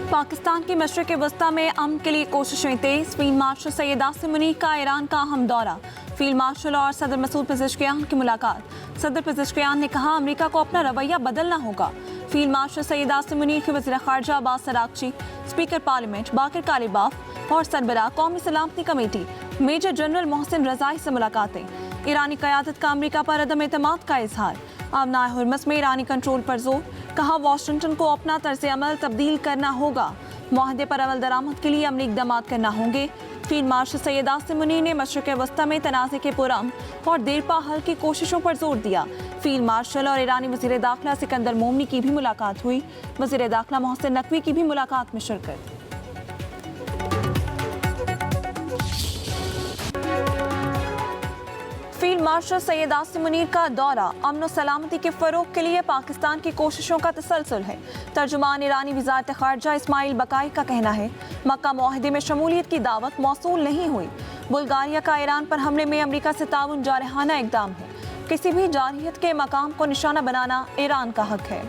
पाकिस्तान की मशरिक़ वस्ता में अमन के लिए कोशिशें तेज। फील्ड मार्शल सैयद आसिम मुनीर का ईरान का अहम दौरा। फील्ड मार्शल और सदर मसूद पेज़ेश्कियान की मुलाकात। सदर पेज़ेश्कियान ने कहा अमेरिका को अपना रवैया बदलना होगा। फील्ड मार्शल सैयद आसिम मुनीर की वज़ीर ख़ारजा Abbas Araghchi, speaker parliament Baqir Qalibaf और सरबराह कौमी सलामती committee major general Mohsen Rezaei से मुलाकातें। ईरानी क़यादत का अमेरिका पर अदम एतमाद का इजहार। आमनाए हुर्मस में ईरानी कंट्रोल पर जोर। कहा वाशिंगटन को अपना तर्ज अमल तब्दील करना होगा। मुआहदे पर अमल दरामद के लिए अमली इक़दाम करना होंगे। फील्ड मार्शल सैयद आसिम मुनीर ने मशरिक़ वस्ता में तनाज़े के पुरअमन और देरपा हल की कोशिशों पर जोर दिया। फील्ड मार्शल और ईरानी वज़ीर दाखिला सिकंदर मोमनी की भी मुलाकात हुई। वज़ीर दाखिला मोहसिन नकवी की भी मुलाकात में शिरकत। फील्ड मार्शल सैयद आसिम मुनीर का दौरा अमन और सलामती के फ़रोग के लिए पाकिस्तान की कोशिशों का तसलसल है। तर्जुमान ईरानी वज़ारत ख़ारजा इस्माइल बकाई का कहना है मक्का मुआहदे में शमूलियत की दावत मौसूल नहीं हुई। बुल्गारिया का ईरान पर हमले में अमेरिका से ताउन जारहाना इक़दाम है। किसी भी जारहियत के मकाम को निशाना बनाना ईरान का हक है।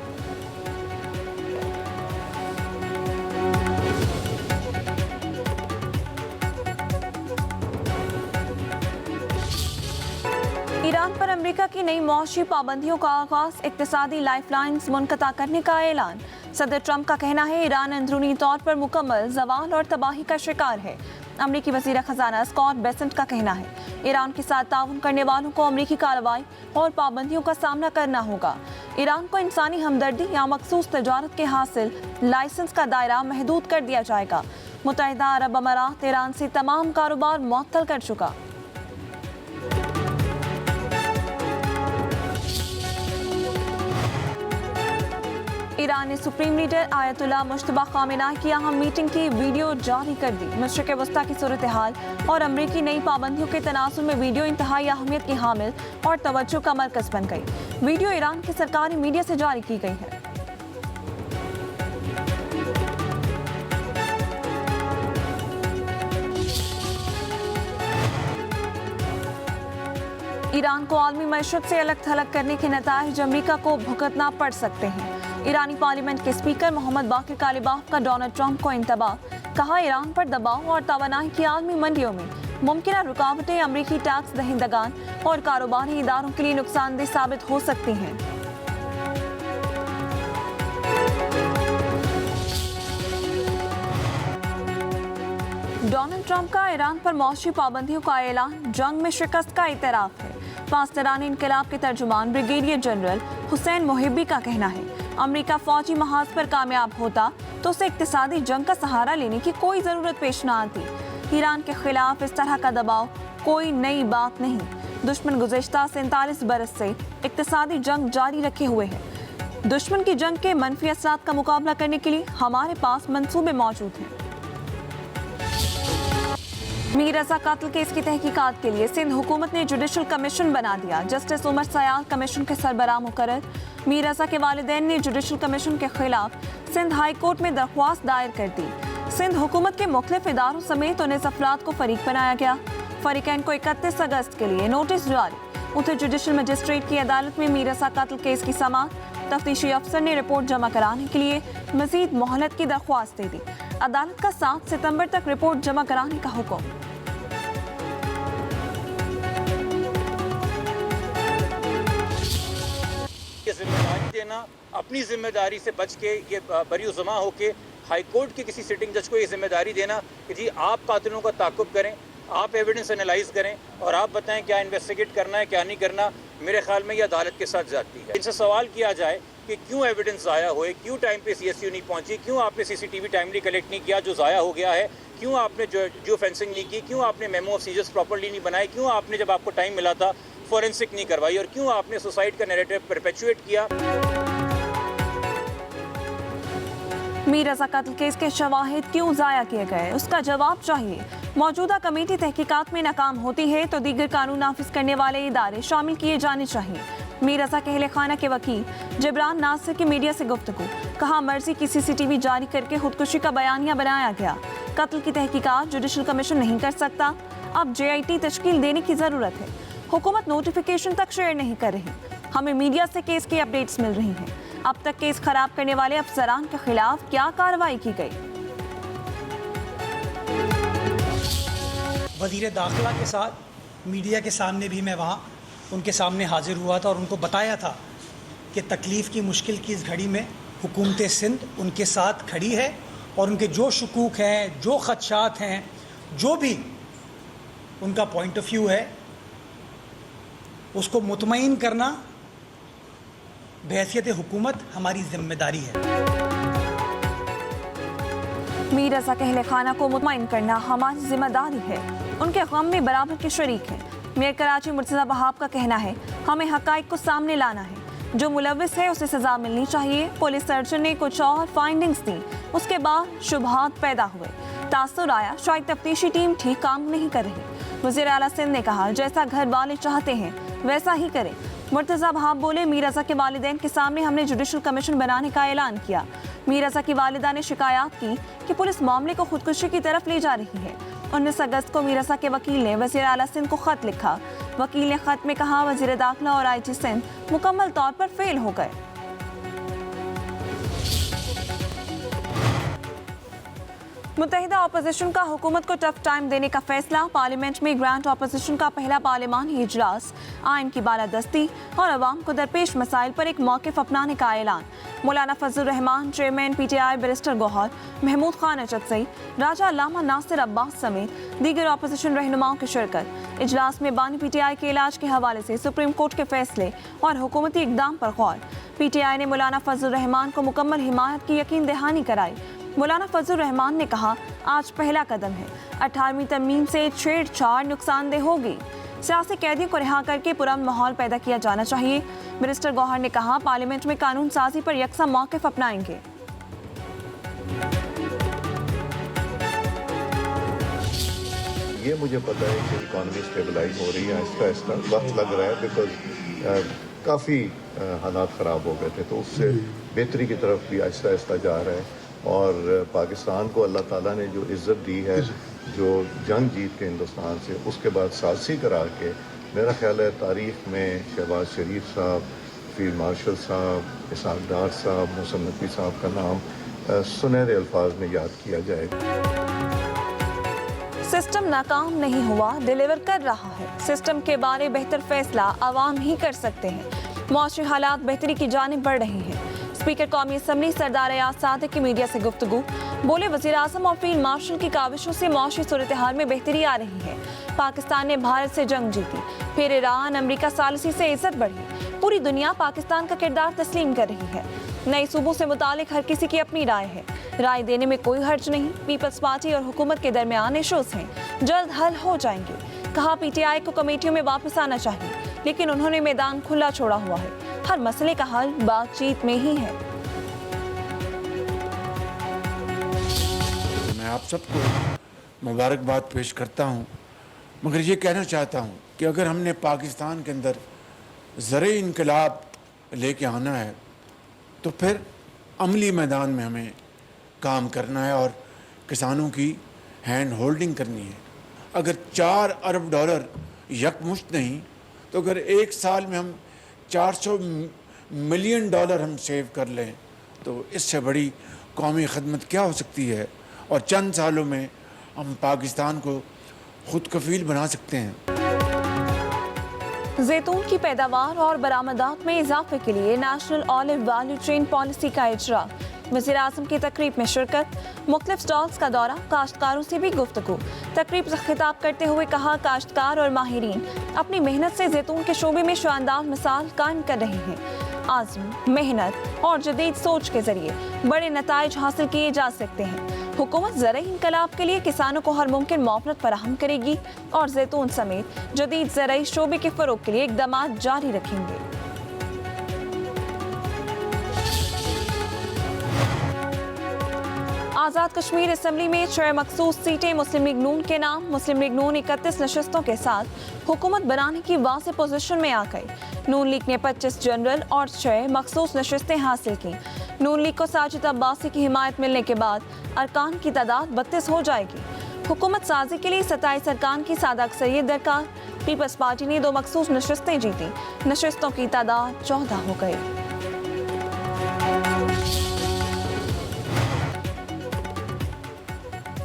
ईरान पर अमेरिका की नई मौशी पाबंदियों का आगाज। इक्तिसादी लाइफलाइंस मुनक़ता करने का ऐलान। सदर ट्रंप का कहना है ईरान अंदरूनी तौर पर मुकम्मल जवाल और तबाही का शिकार है। अमरीकी वज़ीर ख़जाना स्कॉट बेसेंट का कहना है ईरान के साथ ताउन करने वालों को अमरीकी कार्रवाई और पाबंदियों का सामना करना होगा। ईरान को इंसानी हमदर्दी या मखसूस तजारत के हासिल लाइसेंस का दायरा महदूद कर दिया जाएगा। मुत्तहिदा अरब अमारात ईरान से तमाम कारोबार मुअत्तल कर चुका। ईरान ने supreme leader Ayatollah Mushtaba Khamenei की अहम मीटिंग की वीडियो जारी कर दी। मशरिक़ वस्ता की सूरत हाल और अमरीकी नई पाबंदियों के तनाजुर में वीडियो इंतहाई अहमियत की हामिल और तवज्जो का मरकज़ बन गई। वीडियो ईरान के सरकारी मीडिया से जारी की गई है। ईरान को आलमी मईशत से अलग थलग करने के नताइज अमरीका को भुगतना पड़ सकते हैं। ईरानी पार्लियामेंट के स्पीकर मोहम्मद बाक़िर कालिबाफ का डोनाल्ड ट्रंप को इंतबाह। कहा ईरान पर दबाव और तवानाई की आलमी मंडियों में मुमकिन रुकावटें अमरीकी टैक्स दहिंदगान और कारोबारी इदारों के लिए नुकसानदेह साबित हो सकती हैं। डोनाल्ड ट्रंप का ईरान पर मौशी पाबंदियों का ऐलान जंग में शिकस्त का इतराफ़ है। पाकिस्तानी इनकलाब के तर्जुमान ब्रिगेडियर जनरल हुसैन मोहिब्बी का कहना है अमेरिका फौजी महाज पर कामयाब होता तो उसे इक्तिसादी जंग का सहारा लेने की कोई ज़रूरत पेश न आती। ईरान के खिलाफ इस तरह का दबाव कोई नई बात नहीं। दुश्मन गुज़श्ता 47 बरस से इक्तिसादी जंग जारी रखे हुए है। दुश्मन की जंग के मनफी असरात का मुकाबला करने के लिए हमारे पास मंसूबे मौजूद हैं। मीर रज़ा कातिल केस की तहकीकात के लिए सिंध हुकूमत ने जुडिशल कमीशन बना दिया। जस्टिस उमर सयाल कमीशन के सरबराह मुकर्रर। मीर रज़ा के वालिदैन ने जुडिशल कमीशन के खिलाफ सिंध हाई कोर्ट में दरख्वास्त दायर कर दी। सिंध हुकूमत के मुख्तलिफ इदारों समेत 19 अफराद को फरीक बनाया गया। फरीकैन को 31 अगस्त के लिए नोटिस जारी। उधर जुडिशल मजिस्ट्रेट की अदालत में मीर रज़ा कातिल केस की समाअत। तफ्तीशी अफसर ने रिपोर्ट जमा कराने के लिए मजीद मोहलत की दरख्वास्त दे दी। अदालत का 7 सितंबर तक रिपोर्ट जमा कराने का हुक्म। जिम्मेदारी देना, अपनी जिम्मेदारी से बच के ये बरी जमा होके हाई कोर्ट के किसी सिटिंग जज को ये जिम्मेदारी देना कि जी आप कातिलों का ताक़ुब करें, आप एविडेंस एनालाइज करें और आप बताएं क्या इन्वेस्टिगेट करना है क्या नहीं करना। मेरे ख्याल में ये अदालत के साथ जाती है। इनसे सवाल किया जाए कि क्यों एविडेंस ज़ाया हुए, क्यों टाइम पे CSU नहीं पहुंची, क्यों आपने CCTV टाइमली कलेक्ट नहीं किया जो ज़ाया हो गया है, क्यों आपने जो फेंसिंग नहीं की, क्यों आपने मेमो ऑफ सीजर्स प्रॉपर्ली नहीं बनाए, क्यों आपने जब आपको टाइम मिला था फॉरेंसिक नहीं करवाई और क्यों आपने सुसाइड का नैरेटिव परपेचुएट किया। मीर रज़ा कातिल केस के शवाहिद क्यों ज़ाया किए गए, उसका जवाब चाहिए। मौजूदा कमेटी तहकीकात में नाकाम होती है तो दीगर कानून नाफिज करने वाले इदारे शामिल किए जाने चाहिए। मीर रज़ा के अहले खाना के वकील जिब्रान नासिर की मीडिया से गुफ्तगू। कहा मर्जी की CCTV जारी करके खुदकुशी का बयानिया बनाया गया। कत्ल की तहकीकात जुडिशल कमीशन नहीं कर सकता। अब JIT तश्कील देने की ज़रूरत है। हुकूमत नोटिफिकेशन तक शेयर नहीं कर रही। हमें मीडिया से केस की अपडेट्स मिल रही हैं। अब तक केस खराब करने वाले अफसरान के खिलाफ क्या कार्रवाई की गई। वज़ीर दाखिला के साथ मीडिया के सामने भी मैं वहाँ उनके सामने हाज़िर हुआ था और उनको बताया था कि तकलीफ़ की मुश्किल की इस घड़ी में हुकूमत सिंध उनके साथ खड़ी है और उनके जो शुकूक हैं, जो ख़दशात हैं, जो भी उनका पॉइंट ऑफ व्यू है, उसको मुतमईन करना बहैसियत हुकूमत हमारी ज़िम्मेदारी है। मीर रज़ा के अहले खाना को मुतमईन करना हमारी जिम्मेदारी है, उनके गम में बराबर के शरीक हैं। मेयर कराची मुर्तज़ा बहाब का कहना है, हमें हक़ाइक़ को सामने लाना है, जो मुलविस है उसे सज़ा मिलनी चाहिए। पुलिस सर्जन ने कुछ और फाइंडिंग्स दी, उसके बाद शुबहात पैदा हुए। तासुर आया शायद तफ्तीशी टीम ठीक काम नहीं कर रही। वज़ीर आला सिंध ने कहा, जैसा घर वाले चाहते हैं वैसा ही करें। मुर्तज़ा बहाब बोले, मीर रज़ा के वालिदैन के सामने हमने जुडिशल कमीशन बनाने का ऐलान किया। मीर रज़ा की वालिदा ने शिकायत की कि पुलिस मामले को खुदकुशी की तरफ ले जा रही है। 19 अगस्त को मीर रज़ा के वकील ने वज़ीर आला सिंध को ख़त लिखा। वकील ने ख़त में कहा, वज़ीर दाखिला और IG सिंध मुकम्मल तौर पर फेल हो गए। मुत्तहिदा अपोजिशन का हुकूमत को टफ टाइम देने का फैसला। पार्लियामेंट में ग्रांट अपोजिशन का पहला पार्लिमानी इजलास, आइन की बालादस्ती और अवाम को दरपेश मसाइल पर एक मौक़िफ़ अपनाने का ऐलान। Maulana Fazal Rehman, chairman PTI barrister Gohar, Mahmood Khan Achakzai, Raja Allama Nasir Abbas समेत दीगर अपोजिशन रहनुमाओं की शिरकत। इजलास में बानी PTI के इलाज के हवाले से सुप्रीम कोर्ट के फैसले और हुकूमती इक़दाम पर गौर। PTI ने मौलाना फजल रहमान को मुकम्मल हिमायत की यकीन दहानी कराई। मौलाना फजल रहमान ने कहा, आज पहला कदम है, 18वीं तरमीम से छेड़छाड़ नुकसानदेह होगी। सियासी कैदियों को रिहा करके पुरअमन माहौल पैदा किया जाना चाहिए। मिनिस्टर गौहर ने कहा, पार्लियामेंट में कानून साजी पर यकसा मौक़िफ़ अपनाएंगे। ये मुझे पता है कि इकॉनमी स्टेबलाइज हो रही है, आहिस्ता आहिस्ता वक्त लग रहा है बिकॉज काफ़ी हालात ख़राब हो गए थे, तो उससे बेहतरी की तरफ भी आहिस्ता आहिस्ता जा रहा है। और पाकिस्तान को अल्लाह ताला ने जो इज़्ज़त दी है, जो जंग जीत के हिंदुस्तान से, उसके बाद साज़ी करा के, मेरा ख्याल है तारीख़ में शहबाज शरीफ साहब, फील्ड मार्शल साहब, इसहाक डार साहब, मोहसिन नकवी साहब का नाम सुनहरे अल्फाज में याद किया जाएगा। सिस्टम नाकाम नहीं हुआ, डिलीवर कर रहा है। सिस्टम के बारे बेहतर फैसला आवाम ही कर सकते हैं। मौसमी हालात बेहतरी की जानिब बढ़ रही हैं। स्पीकर कौमी असम्बली सरदार अयाज सादिक की मीडिया से गुफ्तगू। बोले, वज़ीर आज़म और फील्ड मार्शल की काविशों से मौसमी सूरत हाल में बेहतरी आ रही है। पाकिस्तान ने भारत से जंग जीती, फिर ईरान अमरीका सालिसी से इज्जत बढ़ी। पूरी दुनिया पाकिस्तान का किरदार तस्लीम कर रही है। नए सूबों से मुतालिक हर किसी की अपनी राय है, राय देने में कोई हर्ज नहीं। पीपल्स पार्टी और हुकूमत के दरमियान इशूज हैं, जल्द हल हो जाएंगे। कहा, PTI को कमेटियों में वापस आना चाहिए, लेकिन उन्होंने मैदान खुला छोड़ा हुआ है। हर मसले का हल बातचीत में ही है। मैं आप सबको मुबारकबाद पेश करता हूँ, मगर ये कहना चाहता हूँ कि अगर हमने पाकिस्तान के अंदर ज़रे इनकलाब लेके आना है तो फिर अमली मैदान में हमें काम करना है और किसानों की हैंड होल्डिंग करनी है। अगर $4 अरब यकमुश्त नहीं, तो अगर एक साल में हम $400 मिलियन हम सेव कर लें, तो इससे बड़ी कौमी खदमत क्या हो सकती है। और चंद सालों में हम पाकिस्तान को खुद कफील बना सकते हैं। जैतून की पैदावार और बरामदात में इजाफे के लिए national olive value chain policy का इजरा। वज़ीर आज़म की तकरीब में शिरकत, मुख्तलिफ स्टॉल्स का दौरा, काश्तकारों से भी गुफ्तगू। तकरीब से खिताब करते हुए कहा, काश्तकार और माहिरीन अपनी मेहनत से जैतून के शोबे में शानदार मिसाल कायम कर रहे हैं। आज़म, मेहनत और जदीद सोच के जरिए बड़े नताइज हासिल किए जा सकते हैं। हुकूमत ज़राई इनकलाब के लिए किसानों को हर मुमकिन मुआवनत फराहम करेगी और जैतून समेत जदीद ज़राई शोबे के फ़रोग के लिए इक़दाम जारी रखेंगे। आज़ाद कश्मीर असम्बली में 6 मखसूस सीटें मुस्लिम लीग नून के नाम। मुस्लिम लीग नून 31 नशस्तों के साथ हुकूमत बनाने की वाज़ेह पोजीशन में आ गई। नून लीग ने 25 जनरल और 6 मखसूस नशस्तें हासिल की। नून लीग को साजिद अब्बासी की हिमायत मिलने के बाद अरकान की तादाद 32 हो जाएगी। हुकूमत साजी के लिए 27 अरकान की सादा अक्सरियत दरकार। पीपल्स पार्टी ने 2 मखसूस नशस्तें जीती। नशस्तों की तादाद 14 हो गई।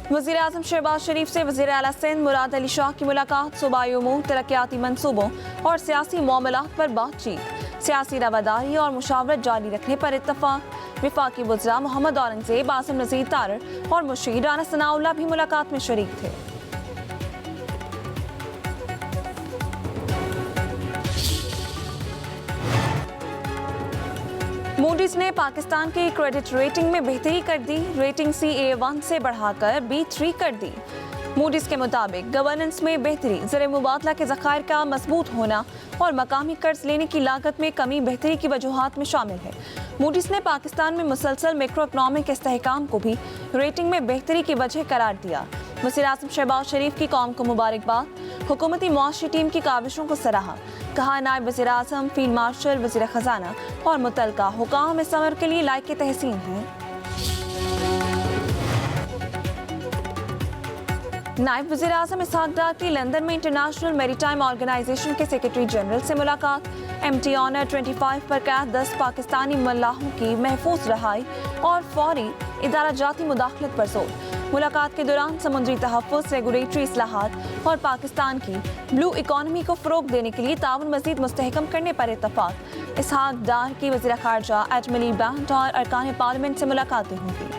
वज़ीर आज़म शहबाज शरीफ से वज़ीर आला सिंध मुराद अली शाह की मुलाकात, सूबाई उमूर, तरक्याती मंसूबों और सियासी मामलात पर बातचीत, सियासी रवादारी और मुशावरत जारी रखने पर इत्तफाक। विफाकी वज़रा मोहम्मद औरंगज़ेब, आसिम नज़ीर तारड़ और मुशीर राना सनाउल्लाह भी मुलाकात में शरीक थे। मूडीज ने पाकिस्तान की क्रेडिट रेटिंग में बेहतरी कर दी, रेटिंग CA1 से बढ़ाकर B3 कर दी। मूडीज के मुताबिक गवर्नेंस में बेहतरी, ज़र मुबादला के ज़खायर का मजबूत होना और मकामी कर्ज लेने की लागत में कमी बेहतरी की वजूहात में शामिल है। मूडीज ने पाकिस्तान में मुसलसल मैक्रो इकनॉमिक इस्तेहकाम को भी रेटिंग में बेहतरी की वजह करार दिया। वज़ीर आज़म शहबाज शरीफ की कौम को मुबारकबाद, हुकूमती मुआशी टीम की काविशों को सराहा। कहा नायब वज़ीर आज़म, फील्ड मार्शल, वज़ीर ख़जाना और मुतलका हुकाम इस अमर के लिए लायक तहसीन हैं। नायब वज़ीर आज़म इसहाक डार की लंदन में इंटरनेशनल मैरीटाइम ऑर्गेनाइजेशन के सेक्रेटरी जनरल से मुलाकात। MT ऑनर 25 पर कैद 10 पाकिस्तानी मल्लाहों की महफूज रहाई और फौरी इदारा जाती मुदाखलत पर जोर। मुलाकात के दौरान समुद्री तहफ़्फ़ुज़, रेगुलेटरी इस्लाहात और पाकिस्तान की ब्लू इकॉनमी को फ़रोग़ देने के लिए ताउन मज़ीद मुस्तहकम करने पर इत्तफ़ाक़। इसहाक डार की वज़ीर ख़ारजा, एडमिरल बैंड और अरकान पार्लियामेंट से मुलाकातें होंगी।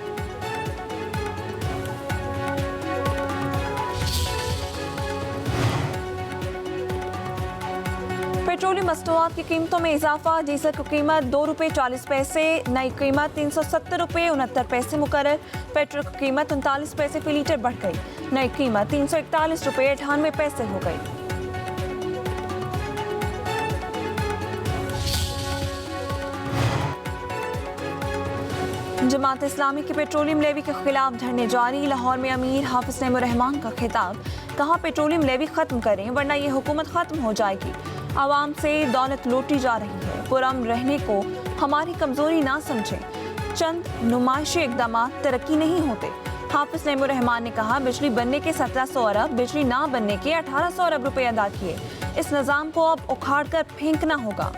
पेट्रोलियम मसनूआत की कीमतों में इजाफा, डीजल की कीमत ₹2.40, नई कीमत ₹370.69 मुकर्रर। पेट्रोल की कीमत 39 पैसे फी लीटर बढ़ गई, नई कीमत ₹341.98 हो गई। जमात इस्लामी की पेट्रोलियम लेवी के खिलाफ धरने जारी। लाहौर में अमीर हाफिज नईमुर रहमान का खिताब, कहा पेट्रोलियम लेवी खत्म करें वरना ये हुकूमत खत्म हो जाएगी। आवाम से दौलत लूटी जा रही है, पुरअमन रहने को हमारी कमजोरी ना समझें। चंद नुमाइशी इकदाम तरक्की नहीं होते। हाफिज नईमुर रहमान ने कहा बिजली बनने के 1700 अरब, बिजली ना बनने के 1800 अरब रुपए अदा किए। इस निज़ाम को अब उखाड़ कर फेंकना होगा।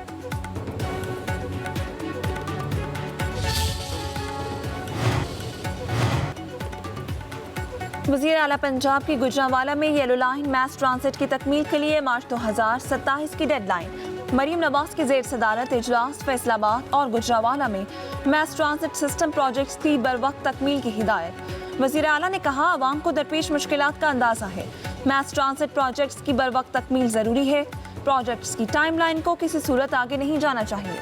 वज़ीर आला पंजाब की गुजरांवाला में येलो लाइन मैस ट्रांसिट की तकमील के लिए मार्च 2027 की डेडलाइन। मरीम नवाज की ज़ेर सदारत इजलास, फैसलाबाद और गुजरांवाला में मैस ट्रांसिट सिस्टम प्रोजेक्ट्स की बरवक्त तकमील की हिदायत। वज़ीर आला ने कहा आवाम को दरपेश मुश्किलात का अंदाज़ा है, मैस ट्रांसिट प्रोजेक्ट्स की बरवक्त तकमील ज़रूरी है। प्रोजेक्ट्स की टाइमलाइन को किसी सूरत आगे नहीं जाना चाहिए।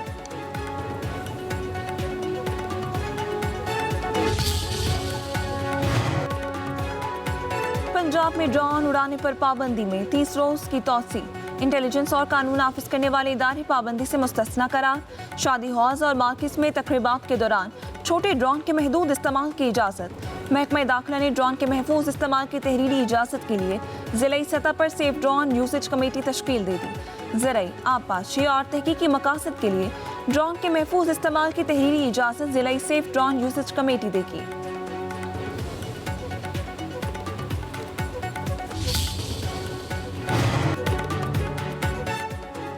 पंजाब में ड्रोन उड़ाने पर पाबंदी में 30 रोज की तौसी। इंटेलिजेंस और कानून नाफिज करने वाले इदारे पाबंदी से मुस्तस्ना करार। शादी हॉल्स और मार्केट्स में तकरीबात के दौरान छोटे ड्रोन के महदूद इस्तेमाल की इजाज़त। महकमा दाखिला ने ड्रोन के महफूज इस्तेमाल की तहरीरी इजाज़त के लिए ज़िलाई सतह पर सेफ ड्रोन यूसेज कमेटी तश्कील दे दी। ज़राई आबपाशी और तहकीकी मकासद के लिए ड्रोन के महफूज इस्तेमाल की तहरीरी इजाज़त ज़िलाई सेफ ड्रोन यूसेज कमेटी देगी।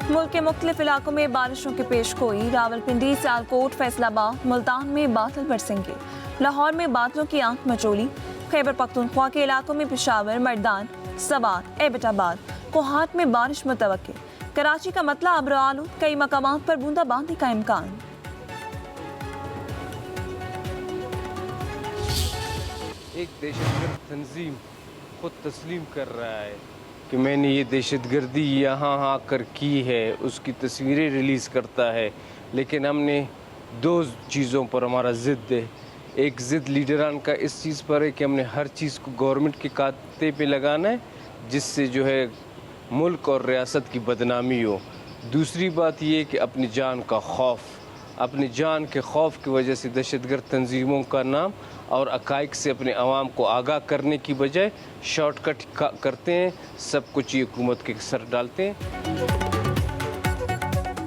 मुल्क के मुख्तलिफ इलाकों में बारिशों की पेशगोई। रावलपिंडी, सियालकोट, फैसलाबाद, मुल्तान में बादल बरसेंगे। लाहौर में बादलों की आंख मचोली। खैबर पख्तूनख्वा के इलाकों में पेशावर, मर्दान, सवात, एबटाबाद, कोहाट में बारिश मुतवक्किल। कराची का मतला अब्र आलूद, कई मकामात पर बूंदाबांदी का इम्कान। एक दहशतगर्द तंजीम खुद तस्लीम कर रहा है कि मैंने ये दहशतगर्दी यहाँ आकर की है, उसकी तस्वीरें रिलीज़ करता है। लेकिन हमने दो चीज़ों पर हमारा ज़िद है। एक ज़िद लीडरान का इस चीज़ पर है कि हमने हर चीज़ को गवर्नमेंट के खाते पे लगाना है, जिससे जो है मुल्क और रियासत की बदनामी हो। दूसरी बात ये कि अपनी जान का खौफ, अपनी जान के खौफ की वजह से दहशतगर्द तंजीमों का नाम और अकाइक से अपने आवाम को आगाह करने की बजाय शॉर्टकट करते हैं, सब कुछ ये हुकूमत के सर डालते हैं।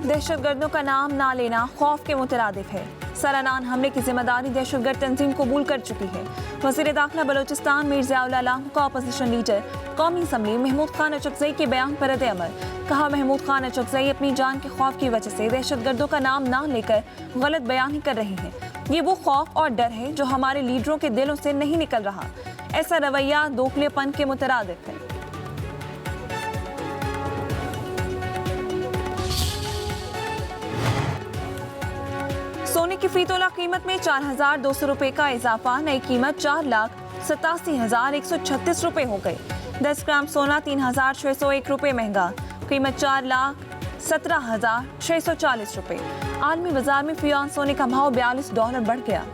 दहशतगर्दों का नाम ना लेना खौफ के मुतरादिफ है। सरानान हमले की जिम्मेदारी दहशतगर्द तंजीम कबूल कर चुकी है। वज़ीर दाखिला बलोचिस्तान मीर ज़ियाउल आलम का अपोजिशन लीडर कौमी असम्बली महमूद खान अचकज़ई के बयान पर रद्द-ए-अमल। कहा महमूद खान अचकज़ई अपनी जान के खौफ की वजह से दहशतगर्दों का नाम ना लेकर गलत बयानी कर रही हैं। ये वो खौफ और डर है जो हमारे लीडरों के दिलों से नहीं निकल रहा। ऐसा रवैया दोगलेपन के मुतरादिफ है। सोने की फी तोला कीमत में 4,200 रुपए का इजाफा, नई कीमत 4,87,136 रुपए हो गई। 10 ग्राम सोना 3,601 रुपए महंगा, कीमत 4,17,640 रुपए। आलमी बाजार में फी औंस सोने का भाव $42 बढ़ गया।